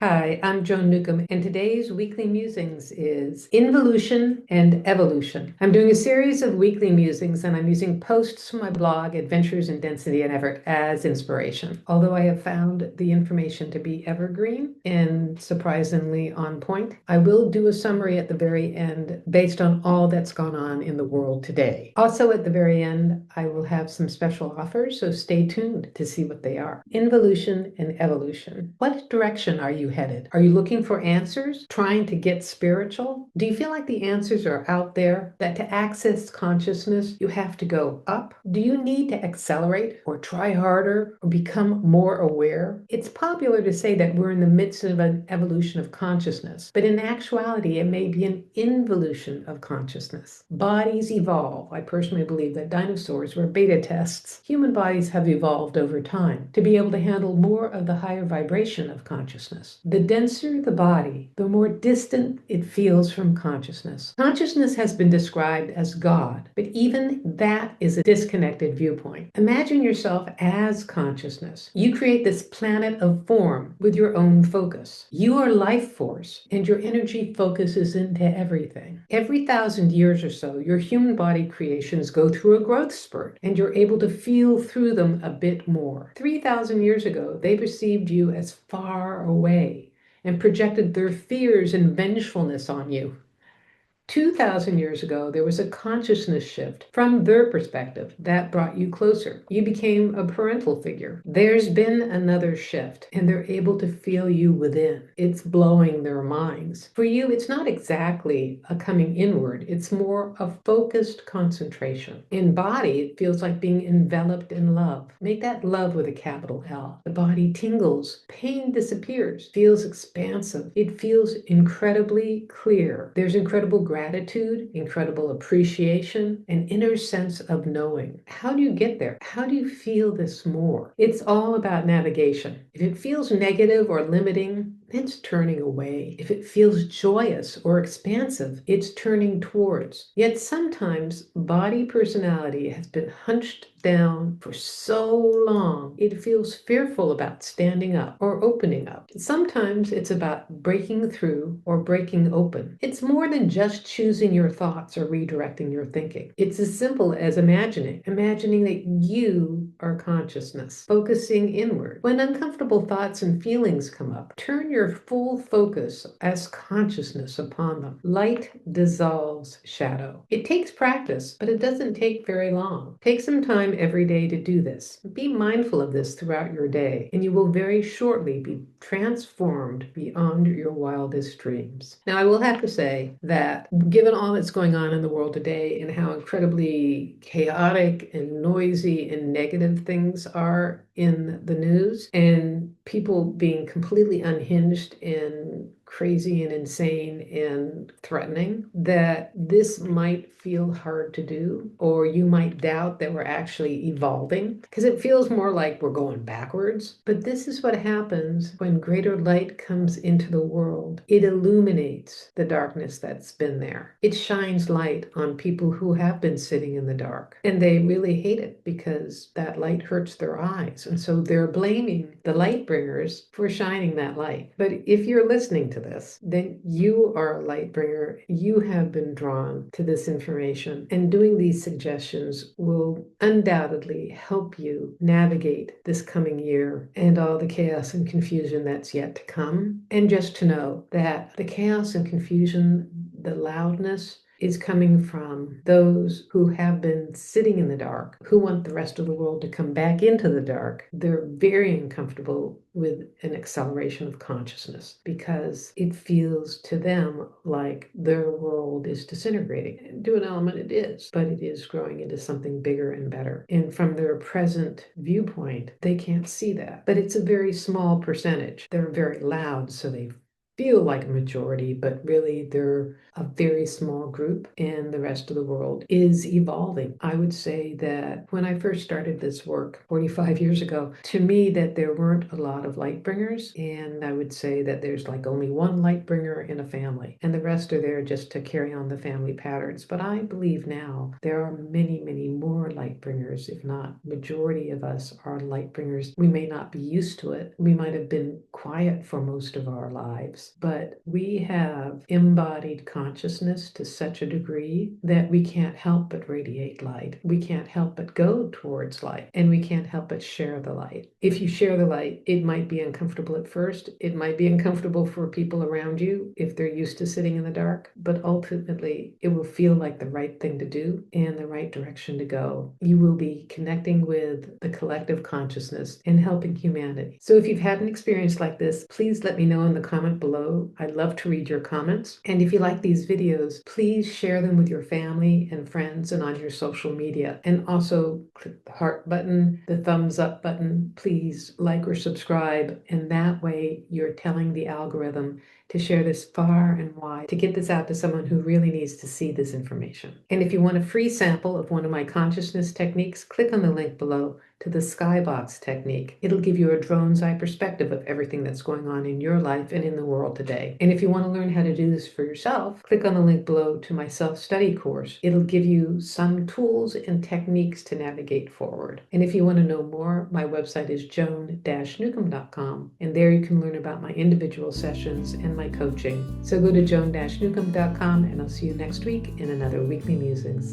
Hi, I'm Joan Newcomb, and today's weekly musings is Involution and Evolution. I'm doing a series of weekly musings, and I'm using posts from my blog, Adventures in Density and Effort, as inspiration. Although I have found the information to be evergreen and surprisingly on point, I will do a summary at the very end based on all that's gone on in the world today. Also, at the very end, I will have some special offers, so stay tuned to see what they are. Involution and Evolution. What direction are you headed? Are you looking for answers? Trying to get spiritual? Do you feel like the answers are out there? That to access consciousness, you have to go up? Do you need to accelerate or try harder or become more aware? It's popular to say that we're in the midst of an evolution of consciousness, but in actuality, it may be an involution of consciousness. Bodies evolve. I personally believe that dinosaurs were beta tests. Human bodies have evolved over time to be able to handle more of the higher vibration of consciousness. The denser the body, the more distant it feels from consciousness. Consciousness has been described as God, but even that is a disconnected viewpoint. Imagine yourself as consciousness. You create this planet of form with your own focus. You are life force, and your energy focuses into everything. Every 1,000 years or so, your human body creations go through a growth spurt, and you're able to feel through them a bit more. 3,000 years ago, they perceived you as far away and projected their fears and vengefulness on you. 2,000 years ago, there was a consciousness shift from their perspective that brought you closer. You became a parental figure. There's been another shift, and they're able to feel you within. It's blowing their minds. For you, it's not exactly a coming inward, it's more a focused concentration. In body, it feels like being enveloped in love. Make that love with a capital L. The body tingles, pain disappears, feels expansive. It feels incredibly clear. There's incredible gratitude, incredible appreciation, an inner sense of knowing. How do you get there? How do you feel this more? It's all about navigation. If it feels negative or limiting, it's turning away. If it feels joyous or expansive, it's turning towards. Yet sometimes body personality has been hunched down for so long, it feels fearful about standing up or opening up. Sometimes it's about breaking through or breaking open. It's more than just choosing your thoughts or redirecting your thinking. It's as simple as imagining that you are consciousness, focusing inward. When uncomfortable thoughts and feelings come up, turn your full focus as consciousness upon them. Light dissolves shadow. It takes practice, but it doesn't take very long. Take some time every day to do this. Be mindful of this throughout your day, and you will very shortly be transformed beyond your wildest dreams. Now, I will have to say that given all that's going on in the world today and how incredibly chaotic and noisy and negative things are in the news, and people being completely unhinged and crazy and insane and threatening, that this might feel hard to do, or you might doubt that we're actually evolving, because it feels more like we're going backwards. But this is what happens when greater light comes into the world. It illuminates the darkness that's been there. It shines light on people who have been sitting in the dark, and they really hate it because that light hurts their eyes. And so they're blaming the light bringers for shining that light. But if you're listening to this, then you are a light bringer. You have been drawn to this information, and doing these suggestions will undoubtedly help you navigate this coming year and all the chaos and confusion that's yet to come. And just to know that the chaos and confusion, the loudness, is coming from those who have been sitting in the dark, who want the rest of the world to come back into the dark. They're very uncomfortable with an acceleration of consciousness because it feels to them like their world is disintegrating. And to an element it is, but it is growing into something bigger and better. And from their present viewpoint, they can't see that. But it's a very small percentage. They're very loud, so they feel like a majority, but really they're a very small group, and the rest of the world is evolving. I would say that when I first started this work 45 years ago, to me that there weren't a lot of light bringers, and I would say that there's like only one light bringer in a family, and the rest are there just to carry on the family patterns. But I believe now there are many, many more light bringers, if not majority of us are light bringers. We may not be used to it. We might have been quiet for most of our lives, but we have embodied consciousness to such a degree that we can't help but radiate light. We can't help but go towards light, and we can't help but share the light. If you share the light, it might be uncomfortable at first. It might be uncomfortable for people around you if they're used to sitting in the dark, but ultimately it will feel like the right thing to do and the right direction to go. You will be connecting with the collective consciousness and helping humanity. So if you've had an experience like this, please let me know in the comment below. I'd love to read your comments. And if you like these videos, please share them with your family and friends and on your social media. And also click the heart button, the thumbs up button. Please like or subscribe. And that way you're telling the algorithm to share this far and wide, to get this out to someone who really needs to see this information. And if you want a free sample of one of my consciousness techniques, click on the link below to the skybox technique. It'll give you a drone's eye perspective of everything that's going on in your life and in the world today. And if you want to learn how to do this for yourself, click on the link below to my self-study course. It'll give you some tools and techniques to navigate forward. And if you want to know more, my website is joan-newcomb.com, and there you can learn about my individual sessions and my coaching. So go to joan-newcomb.com, and I'll see you next week in another Weekly Musings.